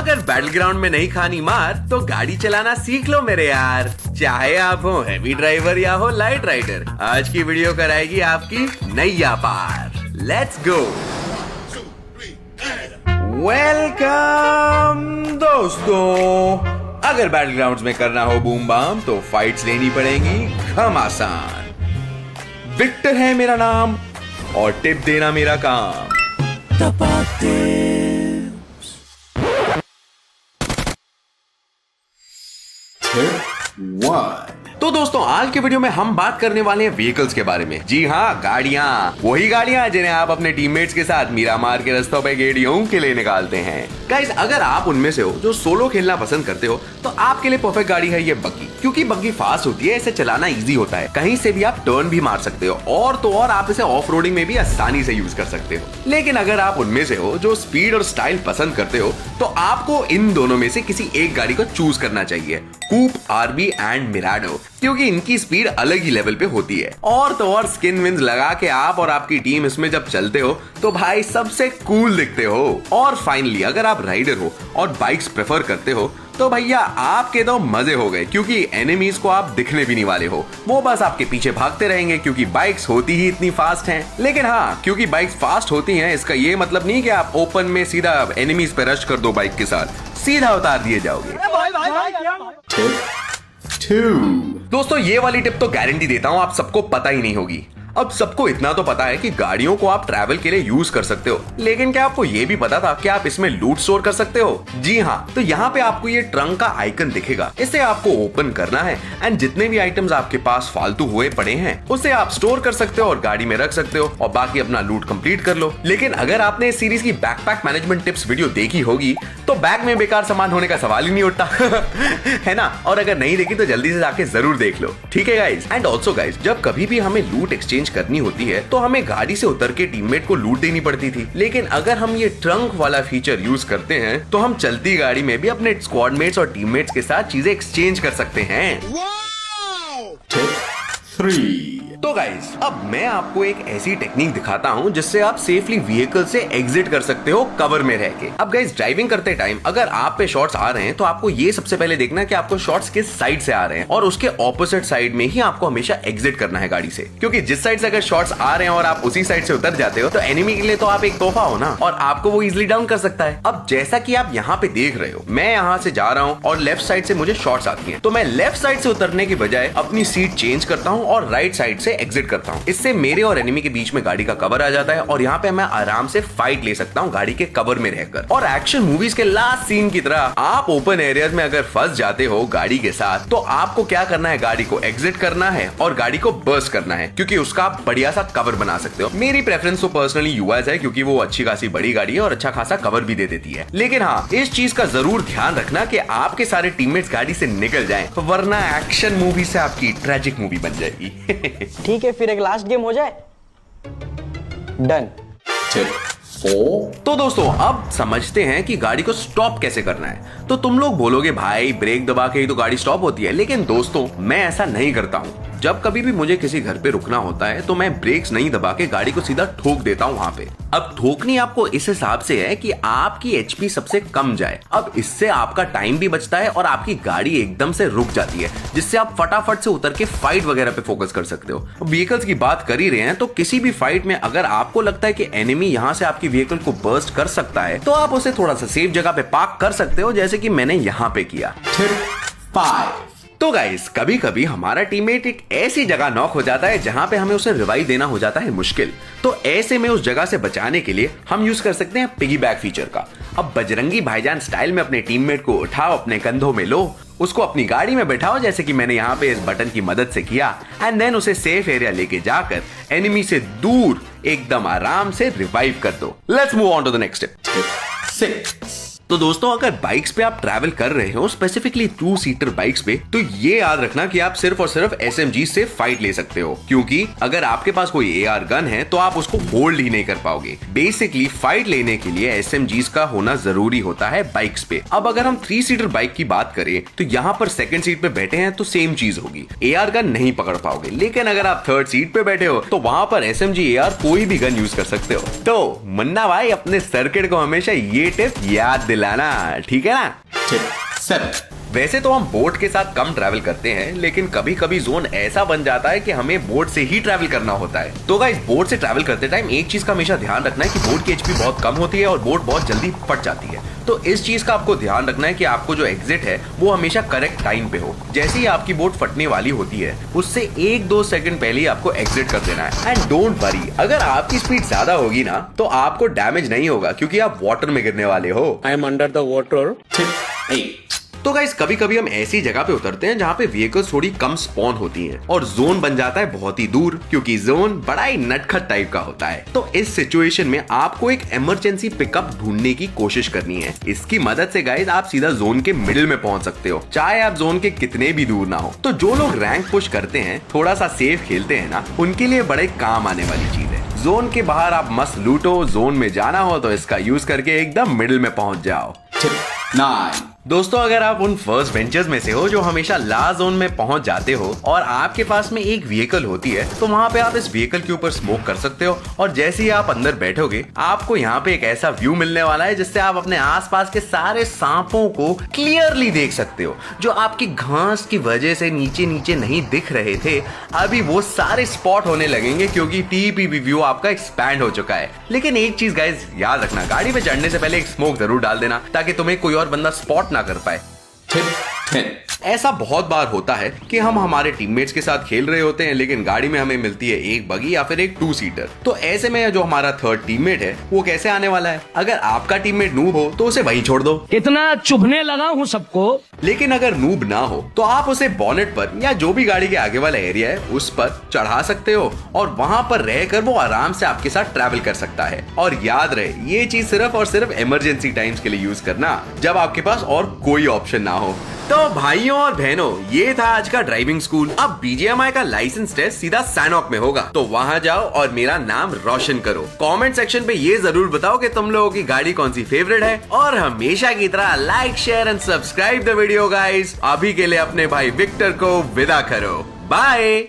अगर battle ground में नहीं खानी मार तो गाड़ी चलाना सीख लो मेरे यार। चाहे आप हो हैवी ड्राइवर या हो लाइट राइडर, आज की वीडियो कराएगी आपकी नैया पार। Let's go. वेलकम दोस्तों। अगर बैटल ग्राउंड्स में करना हो बूम बाम तो फाइट्स लेनी पड़ेंगी घमासान। विक्टर है मेरा नाम और टिप देना मेरा काम। तो दोस्तों आज के वीडियो में हम बात करने वाले हैं व्हीकल्स के बारे में। जी हाँ, गाड़ियां, वही गाड़ियां जिन्हें आप अपने टीममेट्स के साथ मीरा मार के रास्तों पे गेड़ियों के लिए निकालते हैं। गाइस, अगर आप उनमें से हो जो सोलो खेलना पसंद करते हो तो आपके लिए परफेक्ट गाड़ी है ये बग्गी, क्योंकि बग्गी फास्ट होती है, इसे चलाना इजी होता है, कहीं से भी आप टर्न भी मार सकते हो और तो और आप इसे ऑफ रोडिंग में भी आसानी से यूज कर सकते हो। लेकिन अगर आप उनमें से हो जो स्पीड और स्टाइल पसंद करते हो तो आपको इन दोनों में से किसी एक गाड़ी को चूज करना चाहिए, कूप, आरबी एंड मिराडो, क्योंकि इनकी स्पीड अलग ही लेवल पे होती है। और तो और स्किन विंस लगा के आप और आपकी टीम इसमें जब चलते हो तो भाई सबसे कूल दिखते हो। और फाइनली अगर आप राइडर हो और बाइक्स प्रेफर करते हो तो भैया आपके तो मजे हो गए, क्योंकि एनिमीज को आप दिखने भी नहीं वाले हो, वो बस आपके पीछे भागते रहेंगे क्योंकि बाइक्स होती ही इतनी फास्ट हैं। लेकिन हाँ, क्योंकि बाइक्स फास्ट होती हैं इसका ये मतलब नहीं कि आप ओपन में सीधा एनिमीज पे रश कर दो, बाइक के साथ सीधा उतार दिए जाओगे। दोस्तों ये वाली टिप तो गारंटी देता हूं आप सबको पता ही नहीं होगी। अब सबको इतना तो पता है कि गाड़ियों को आप ट्रैवल के लिए यूज कर सकते हो, लेकिन क्या आपको ये भी पता था कि आप इसमें लूट स्टोर कर सकते हो? जी हाँ, तो यहाँ पे आपको ये ट्रंक का आइकन दिखेगा, इसे आपको ओपन करना है एंड जितने भी आइटम्स आपके पास फालतू हुए पड़े हैं उसे आप स्टोर कर सकते हो और गाड़ी में रख सकते हो और बाकी अपना लूट कंप्लीट कर लो। लेकिन अगर आपने इस सीरीज की बैकपैक मैनेजमेंट टिप्स वीडियो देखी होगी तो बैग में बेकार सामान होने का सवाल ही नहीं उठता है ना? और अगर नहीं देखी तो जल्दी से जाके जरूर देख लो, ठीक है गाइज? एंड ऑल्सो गाइज, जब कभी भी हमें लूट एक्सचेंज करनी होती है तो हमें गाड़ी से उतर के टीममेट को लूट देनी पड़ती थी। लेकिन अगर हम ये ट्रंक वाला फीचर यूज करते हैं तो हम चलती गाड़ी में भी अपने स्क्वाडमेट्स और टीममेट्स के साथ चीजें एक्सचेंज कर सकते हैं। तो गाइज, अब मैं आपको एक ऐसी टेक्निक दिखाता हूं जिससे आप सेफली व्हीकल से एग्जिट कर सकते हो कवर में रह के। अब गाइज, ड्राइविंग करते टाइम अगर आप पे शॉट्स आ रहे हैं तो आपको ये सबसे पहले देखना है कि आपको शॉट्स किस साइड से आ रहे हैं और उसके ऑपोजिट साइड में ही आपको हमेशा एग्जिट करना है गाड़ी से, क्योंकि जिस साइड से अगर शॉट्स आ रहे हैं और आप उसी साइड से उतर जाते हो तो एनिमी के लिए तो आप एक तोहफा हो ना, और आपको वो इजिली डाउन कर सकता है। अब जैसा कि आप यहाँ पे देख रहे हो, मैं यहाँ से जा रहा हूँ और लेफ्ट साइड से मुझे शॉट्स आती हैं, तो मैं लेफ्ट साइड से उतरने की बजाय अपनी सीट चेंज करता हूँ और राइट साइड से एग्जिट करता हूँ। इससे मेरे और एनिमी के बीच में गाड़ी का कवर आ जाता है और यहाँ पे मैं आराम से फाइट ले सकता हूँ गाड़ी के कवर में रहकर। और एक्शन मूवीज के लास्ट सीन की तरह आप ओपन एरियाज में अगर फंस जाते हो गाड़ी के साथ तो आपको क्या करना है, गाड़ी को एग्जिट करना है और गाड़ी को बर्स्ट करना है, क्योंकि उसका आप बढ़िया सा कवर बना सकते हो। मेरी प्रेफरेंस तो पर्सनली यूएस है, क्योंकि वो अच्छी खासी बड़ी गाड़ी है और अच्छा खासा कवर भी दे देती है। लेकिन हाँ, इस चीज का जरूर ध्यान रखना कि आपके सारे टीममेट्स गाड़ी से निकल जाएं, वरना एक्शन मूवी से आपकी ट्रेजिक मूवी बन जाएगी। ठीक है, फिर एक लास्ट गेम हो जाए। डन। तो दोस्तों अब समझते हैं कि गाड़ी को स्टॉप कैसे करना है। तो तुम लोग बोलोगे भाई ब्रेक दबा के ही तो गाड़ी स्टॉप होती है, लेकिन दोस्तों मैं ऐसा नहीं करता हूँ। जब कभी भी मुझे किसी घर पे रुकना होता है तो मैं ब्रेक्स नहीं दबा के गाड़ी को सीधा ठोक देता हूँ वहां पे। अब ठोकनी आपको इस हिसाब से है कि आपकी एचपी सबसे कम जाए। अब इससे आपका टाइम भी बचता है और आपकी गाड़ी एकदम से रुक जाती है, जिससे आप फटाफट से उतर के फाइट वगैरह पे फोकस कर सकते हो। व्हीकल्स की बात कर ही रहे हैं तो किसी भी फाइट में अगर आपको लगता है कि एनिमी यहाँ से आपकी व्हीकल को बर्स्ट कर सकता है तो आप उसे थोड़ा सा सेफ जगह पे पार्क कर सकते हो, जैसे कि मैंने यहाँ पे किया। तो गाइस, कभी कभी हमारा टीममेट एक ऐसी जगह नॉक हो जाता है जहां पे हमें उसे रिवाइव देना हो जाता है मुश्किल। तो ऐसे में उस जगह से बचाने के लिए हम यूज कर सकते हैं पिगी बैक फीचर का। अब बजरंगी भाईजान स्टाइल में अपने टीममेट को उठाओ, अपने कंधों में लो, उसको अपनी गाड़ी में बैठाओ, जैसे कि मैंने यहाँ पे इस बटन की मदद से किया, एंड देन उसे सेफ एरिया लेके जाकर एनिमी से दूर एकदम आराम से रिवाइव कर दो। Let's move on to the next step. तो दोस्तों अगर बाइक्स पे आप ट्रैवल कर रहे हो, स्पेसिफिकली 2 सीटर बाइक्स पे, तो ये याद रखना कि आप सिर्फ और सिर्फ एसएमजी से फाइट ले सकते हो, क्योंकि अगर आपके पास कोई एआर गन है तो आप उसको होल्ड ही नहीं कर पाओगे। बेसिकली फाइट लेने के लिए एसएमजीज का होना जरूरी होता है बाइक्स पे। अब अगर हम 3 सीटर बाइक की बात करें तो यहाँ पर सेकंड सीट पे बैठे हैं तो सेम चीज होगी, एआर गन नहीं पकड़ पाओगे। लेकिन अगर आप थर्ड सीट पे बैठे हो तो वहां पर एसएमजी एआर कोई भी गन यूज कर सकते हो। तो मुन्ना भाई अपने सर्किट को हमेशा ये टिप याद लाना, ठीक है ना? ठीक, सर। वैसे तो हम बोट के साथ कम ट्रैवल करते हैं, लेकिन कभी कभी जोन ऐसा बन जाता है कि हमें बोट से ही ट्रैवल करना होता है। तो गाइस, बोट से ट्रैवल करते टाइम एक चीज का हमेशा ध्यान रखना है कि बोट की एचपी बहुत कम होती है और बोट बहुत जल्दी फट जाती है। तो इस चीज का आपको ध्यान रखना है कि आपको जो एग्जिट है वो हमेशा करेक्ट टाइम पे हो। जैसे ही आपकी बोट फटने वाली होती है, उससे 1-2 सेकंड पहले ही आपको एग्जिट कर देना है। एंड डोंट वरी, अगर आपकी स्पीड ज्यादा होगी ना तो आपको डैमेज नहीं होगा, क्योंकि आप वाटर में गिरने वाले हो। I am under the water. ठीक, ए। तो गाइस, कभी कभी हम ऐसी जगह पे उतरते हैं जहाँ पे व्हीकल्स थोड़ी कम स्पॉन होती हैं और जोन बन जाता है बहुत ही दूर, क्योंकि जोन बड़ा ही नटखट टाइप का होता है। तो इस सिचुएशन में आपको एक इमरजेंसी पिकअप ढूंढने की कोशिश करनी है। इसकी मदद से गाइस आप सीधा जोन के मिडिल में पहुंच सकते हो, चाहे आप जोन के कितने भी दूर ना हो। तो जो लोग रैंक पुश करते हैं, थोड़ा सा सेफ खेलते हैं ना, उनके लिए बड़े काम आने वाली चीज है। जोन के बाहर आप मस्त लूटो, जोन में जाना हो तो इसका यूज करके एकदम मिडिल में पहुंच जाओ। ठीक, 9। दोस्तों, अगर आप उन फर्स्ट वेंचर्स में से हो जो हमेशा लास्ट जोन में पहुंच जाते हो और आपके पास में एक व्हीकल होती है, तो वहां पे आप इस व्हीकल के ऊपर स्मोक कर सकते हो और जैसे ही आप अंदर बैठोगे, आपको यहाँ पे एक ऐसा व्यू मिलने वाला है जिससे आप अपने आसपास के सारे सांपों को क्लियरली देख सकते हो, जो आपकी घास की वजह से नीचे नीचे नहीं दिख रहे थे। अभी वो सारे स्पॉट होने लगेंगे क्योंकि टीपीवी व्यू आपका एक्सपैंड हो चुका है। लेकिन एक चीज गाइस याद रखना, गाड़ी पे चढ़ने से पहले एक स्मोक जरूर डाल देना ताकि तुम्हें कोई और बंदा स्पॉट ना कर पाए। ठीक, 10। ऐसा बहुत बार होता है कि हम हमारे टीममेट्स के साथ खेल रहे होते हैं, लेकिन गाड़ी में हमें मिलती है एक बगी या फिर एक 2 सीटर। तो ऐसे में जो हमारा थर्ड टीममेट है वो कैसे आने वाला है? अगर आपका टीममेट नूब हो तो उसे वहीं छोड़ दो। कितना चुभने लगा हूँ सबको। लेकिन अगर नूब ना हो तो आप उसे बॉनेट पर या जो भी गाड़ी के आगे वाला एरिया है उस पर चढ़ा सकते हो और वहां पर रहकर वो आराम से आपके साथ ट्रैवल कर सकता है। और याद रहे, ये चीज सिर्फ और सिर्फ इमरजेंसी टाइम्स के लिए यूज करना, जब आपके पास और कोई ऑप्शन ना हो। तो भाइयों और बहनों, ये था आज का ड्राइविंग स्कूल। अब बीजीएमआई का लाइसेंस टेस्ट सीधा सैनॉक में होगा, तो वहां जाओ और मेरा नाम रोशन करो। कमेंट सेक्शन पे ये जरूर बताओ कि तुम लोगों की गाड़ी कौन सी फेवरेट है, और हमेशा की तरह like, share and subscribe the video guys. अभी के लिए अपने भाई विक्टर को विदा करो। बाय।